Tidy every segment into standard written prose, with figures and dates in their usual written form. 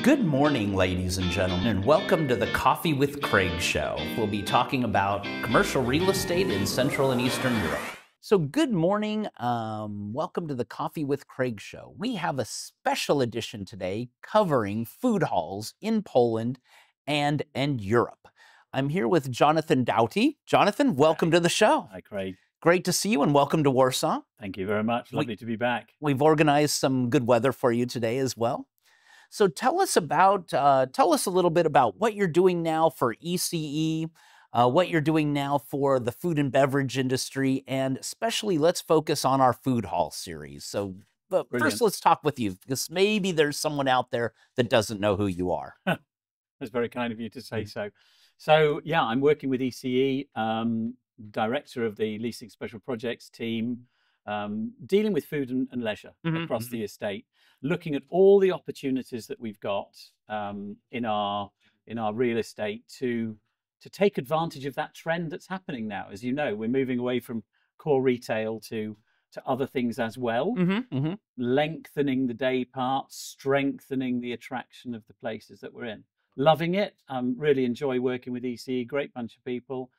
Good morning, ladies and gentlemen, and welcome to the Coffee with Craig show. We'll be talking about commercial real estate in Central and Eastern Europe. So good morning. Welcome to the Coffee with Craig show. We have a special edition today covering food halls in Poland and Europe. I'm here with Jonathan Doughty. Jonathan, welcome to the show. Hi, Craig. Great to see you and welcome to Warsaw. Thank you very much. Lovely to be back. We've organized some good weather for you today as well. So tell us a little bit about what you're doing now for ECE, what you're doing now for the food and beverage industry, and especially let's focus on our food hall series. So but first, let's talk with you, because maybe there's someone out there that doesn't know who you are. That's very kind of you to say so. So yeah, I'm working with ECE, director of the Leasing Special Projects team, dealing with food and leisure across the estate, looking at all the opportunities that we've got in our real estate to take advantage of that trend that's happening now. As you know, we're moving away from core retail to other things as well, lengthening the day parts, strengthening the attraction of the places that we're in. Loving it. Really enjoy working with ECE, great bunch of people.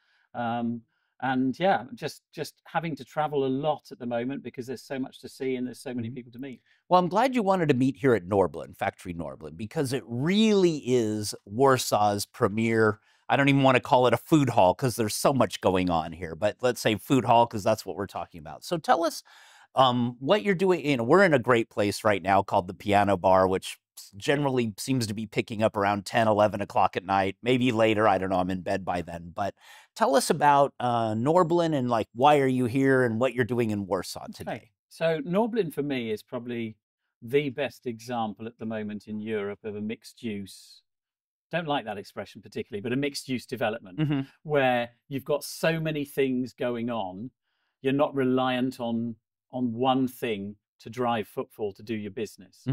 And yeah, just having to travel a lot at the moment because there's so much to see and there's so many people to meet. Well, I'm glad you wanted to meet here at Norblin, Factory Norblin, because it really is Warsaw's premier. I don't even want to call it a food hall because there's so much going on here, but let's say food hall because that's what we're talking about. So tell us what you're doing. You know, we're in a great place right now called the Piano Bar, which generally seems to be picking up around 10, 11 o'clock at night, maybe later. I don't know. I'm in bed by then. But tell us about Norblin and like why are you here and what you're doing in Warsaw today. Okay. So Norblin for me is probably the best example at the moment in Europe of a mixed use. Don't like that expression particularly, but a mixed use development where you've got so many things going on. You're not reliant on one thing to drive footfall to do your business.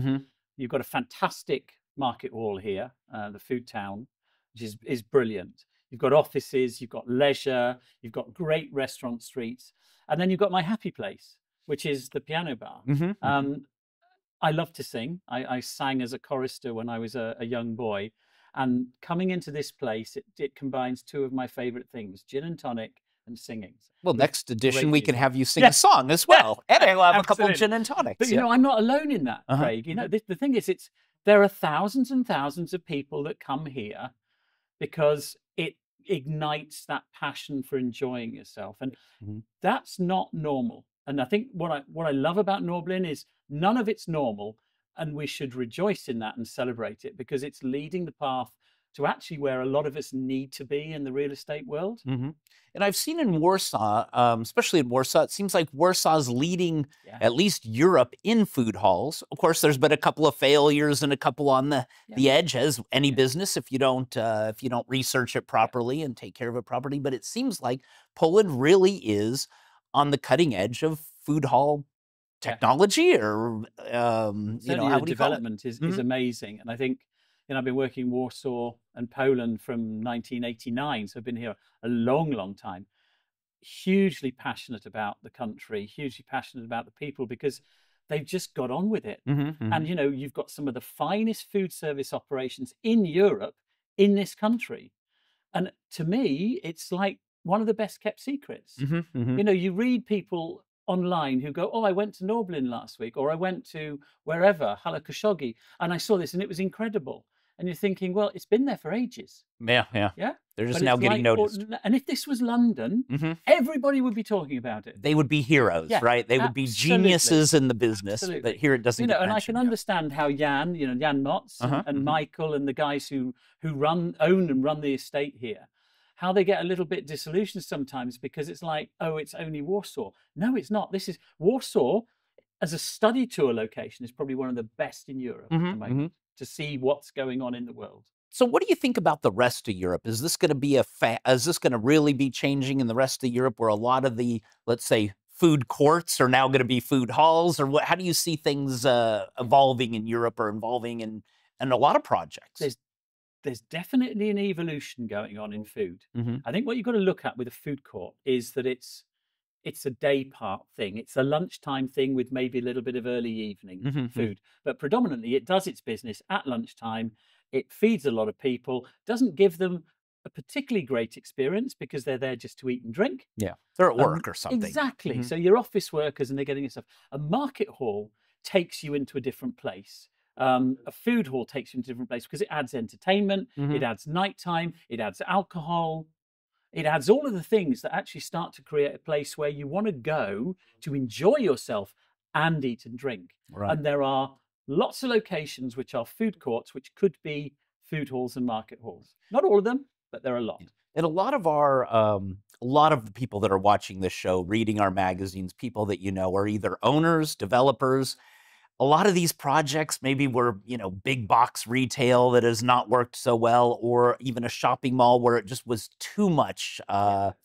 You've got a fantastic market hall here, the Food Town, which is brilliant. You've got offices, you've got leisure, you've got great restaurant streets, and then you've got my happy place, which is the Piano Bar. I love to sing. I sang as a chorister when I was a young boy, and coming into this place, it combines two of my favorite things, gin and tonic and singing. Well, next edition, we can have you sing a song as well. And I'll have a couple of gin and tonics. But, you know, I'm not alone in that, Craig. You know, the thing is, there are thousands and thousands of people that come here because it ignites that passion for enjoying yourself. And that's not normal. And I think what I love about Norblin is none of it's normal. And we should rejoice in that and celebrate it because it's leading the path to actually where a lot of us need to be in the real estate world. And I've seen in Warsaw, especially in Warsaw, it seems like Warsaw's leading at least Europe in food halls. Of course, there's been a couple of failures and a couple on the edge, as any business, if you don't research it properly and take care of it properly. But it seems like Poland really is on the cutting edge of food hall technology, or how the development is amazing. And I think, you know, I've been working in Warsaw and Poland from 1989, so I've been here a long, long time. Hugely passionate about the country, hugely passionate about the people because they've just got on with it. And, you know, you've got some of the finest food service operations in Europe in this country. And to me, it's like one of the best kept secrets. You know, you read people online who go, oh, I went to Norblin last week, or I went to wherever, Halakashogi, and I saw this and it was incredible. And you're thinking, well, it's been there for ages. Yeah. They're just now getting noticed. And if this was London, everybody would be talking about it. They would be heroes, right? They would be geniuses in the business. But here it doesn't. You know, and I can understand how Jan Motz and Michael and the guys who own and run the estate here, how they get a little bit disillusioned sometimes because it's like, oh, it's only Warsaw. No, it's not. This is Warsaw as a study tour location is probably one of the best in Europe at the moment to see what's going on in the world. So what do you think about the rest of Europe? Is this going to be is this going to really be changing in the rest of Europe where a lot of the, let's say, food courts are now going to be food halls, or what? How do you see things evolving in Europe or involving in a lot of projects? There's definitely an evolution going on in food. I think what you've got to look at with a food court is that it's it's a day part thing. It's a lunchtime thing with maybe a little bit of early evening food. But predominantly it does its business at lunchtime. It feeds a lot of people, doesn't give them a particularly great experience because they're there just to eat and drink. Yeah, they're at work or something. Exactly. So you're office workers and they're getting stuff. A market hall takes you into a different place. A food hall takes you into a different place because it adds entertainment, it adds nighttime, it adds alcohol. It adds all of the things that actually start to create a place where you want to go to enjoy yourself and eat and drink. Right. And there are lots of locations which are food courts, which could be food halls and market halls. Not all of them, but there are a lot. And a lot of the people that are watching this show, reading our magazines, people that you know are either owners, developers. A lot of these projects maybe were, big box retail that has not worked so well, or even a shopping mall where it just was too much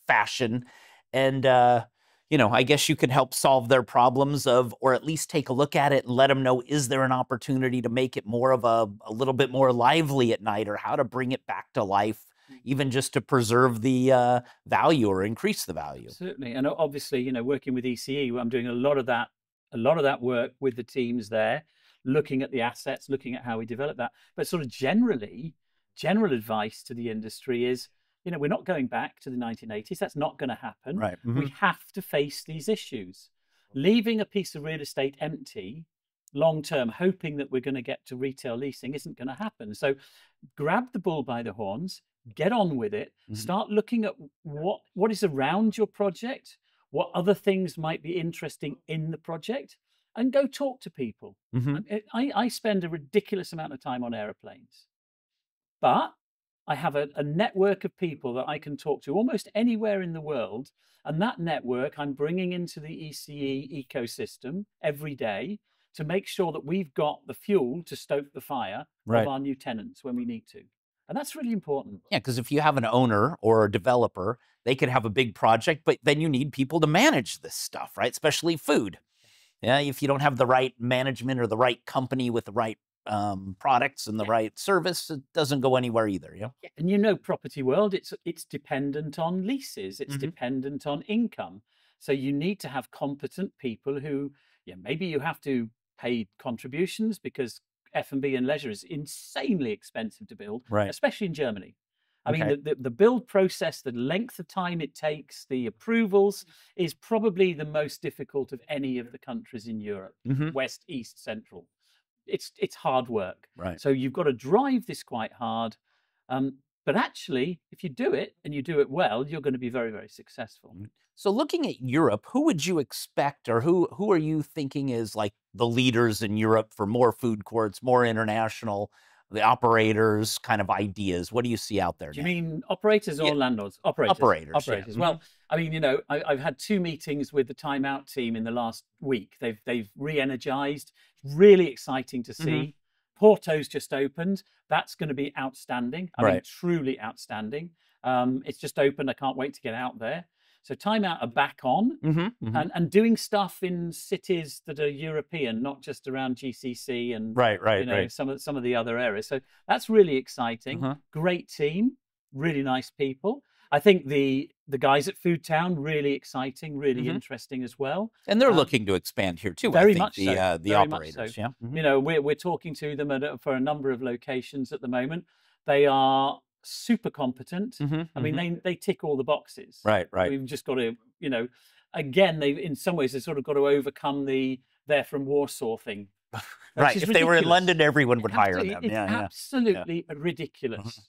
fashion. And, I guess you can help solve their problems or at least take a look at it and let them know, is there an opportunity to make it more of a little bit more lively at night, or how to bring it back to life, even just to preserve the value or increase the value. Certainly. And obviously, working with ECE, I'm doing a lot of that work with the teams there, looking at the assets, looking at how we develop that. But sort of general advice to the industry is, we're not going back to the 1980s. That's not going to happen. Right. We have to face these issues. Leaving a piece of real estate empty long term, hoping that we're going to get to retail leasing, isn't going to happen. So grab the bull by the horns, get on with it, start looking at what is around your project, what other things might be interesting in the project, and go talk to people. I spend a ridiculous amount of time on aeroplanes, but I have a network of people that I can talk to almost anywhere in the world. And that network I'm bringing into the ECE ecosystem every day to make sure that we've got the fuel to stoke the fire of our new tenants when we need to. And that's really important. Yeah, because if you have an owner or a developer, they could have a big project, but then you need people to manage this stuff, right? Especially food. Yeah, if you don't have the right management or the right company with the right products and the right service, it doesn't go anywhere either. Yeah. And property world, it's dependent on leases. It's dependent on income. So you need to have competent people who, maybe you have to pay contributions because F&B and leisure is insanely expensive to build, especially in Germany. I mean, the build process, the length of time it takes, the approvals is probably the most difficult of any of the countries in Europe, West, East, Central. It's hard work. Right. So you've got to drive this quite hard. But actually, if you do it and you do it well, you're going to be very, very successful. So looking at Europe, who would you expect, or who are you thinking is like the leaders in Europe for more food courts, more international, the operators kind of ideas? What do you see out there? Do you mean operators or landlords? Operators. Yeah. Well, I mean, I've had 2 meetings with the Time Out team in the last week. They've re-energized. Really exciting to see. Porto's just opened. That's going to be outstanding. I mean, truly outstanding. It's just opened. I can't wait to get out there. So Time Out are back on and doing stuff in cities that are European, not just around GCC and some of the other areas. So that's really exciting. Great team, really nice people. I think the guys at Food Town, really exciting, really interesting as well. And they're looking to expand here too. Very I think, much so. The operators. So. Yeah. We're talking to them for a number of locations at the moment. They are super competent. I mean, they tick all the boxes. Right. We've just got to, again, in some ways, they've sort of got to overcome they're from Warsaw thing. Right. If they were in London, everyone would hire them. It's absolutely ridiculous.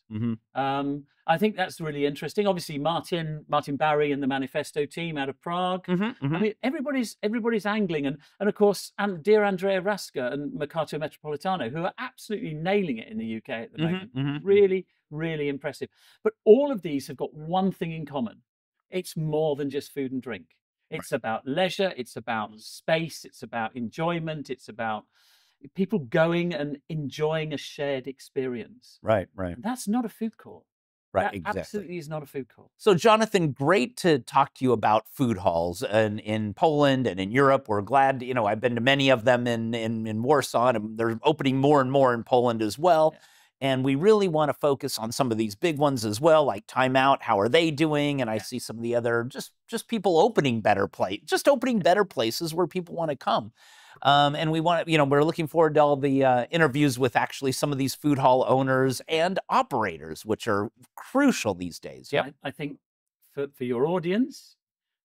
I think that's really interesting. Obviously, Martin Barry and the Manifesto team out of Prague. I mean, everybody's angling, and of course, dear Andrea Raska and Mercato Metropolitano, who are absolutely nailing it in the UK at the moment. Really, really impressive. But all of these have got one thing in common: it's more than just food and drink. It's about leisure, it's about space, it's about enjoyment, it's about people going and enjoying a shared experience. Right. That's not a food court. Right, that exactly. Absolutely is not a food court. So, Jonathan, great to talk to you about food halls in Poland and in Europe. We're glad, I've been to many of them in Warsaw, and they're opening more and more in Poland as well. And we really want to focus on some of these big ones as well, like Time Out. How are they doing? And I see some of the other, just people opening better places where people want to come. And we want to, we're looking forward to all the interviews with actually some of these food hall owners and operators, which are crucial these days. Yeah, I think for your audience,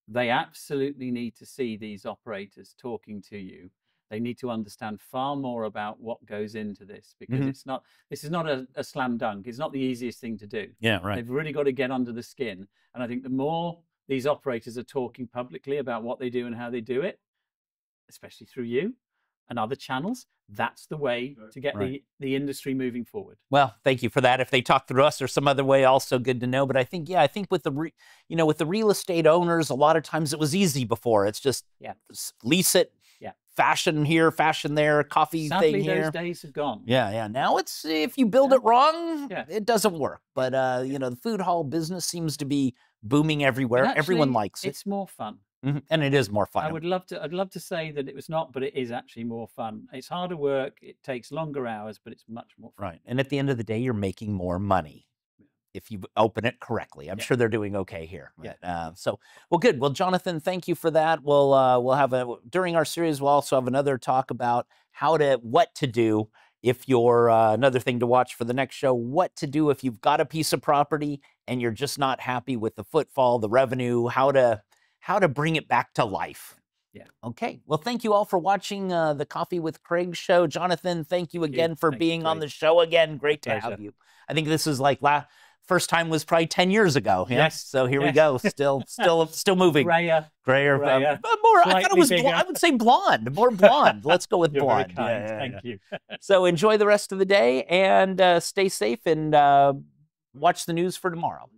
they absolutely need to see these operators talking to you. They need to understand far more about what goes into this, because this is not a slam dunk. It's not the easiest thing to do. Yeah, right. They've really got to get under the skin. And I think the more these operators are talking publicly about what they do and how they do it, especially through you and other channels, that's the way to get the industry moving forward. Well, thank you for that. If they talk through us or some other way, also good to know. But I think, with the with the real estate owners, a lot of times it was easy before. It's just lease it. Fashion here, fashion there, coffee Sadly, thing here. Those days have gone. Yeah. Now it's, if you build it wrong, it doesn't work. But, the food hall business seems to be booming everywhere. Actually, everyone likes it. It's more fun. And it is more fun. I'd love to say that it was not, but it is actually more fun. It's harder work. It takes longer hours, but it's much more fun. Right. And at the end of the day, you're making more money if you open it correctly. I'm sure they're doing okay here. Well, good. Well, Jonathan, thank you for that. We'll have during our series, we'll also have another talk about what to do if you're, another thing to watch for the next show, what to do if you've got a piece of property and you're just not happy with the footfall, the revenue, how to bring it back to life. Yeah. Okay. Well, thank you all for watching the Coffee with Craig show. Jonathan, thank you again for being on the show again. Great to have you. I think this is like first time was probably 10 years ago. Yeah? Yes. So here we go. Still moving. Grayer. More. I thought it was. I would say blonde. More blonde. Let's go with blonde. Very kind. Thank you. So enjoy the rest of the day and stay safe and watch the news for tomorrow.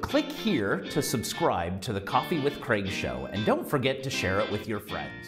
Click here to subscribe to the Coffee with Craig show, and don't forget to share it with your friends.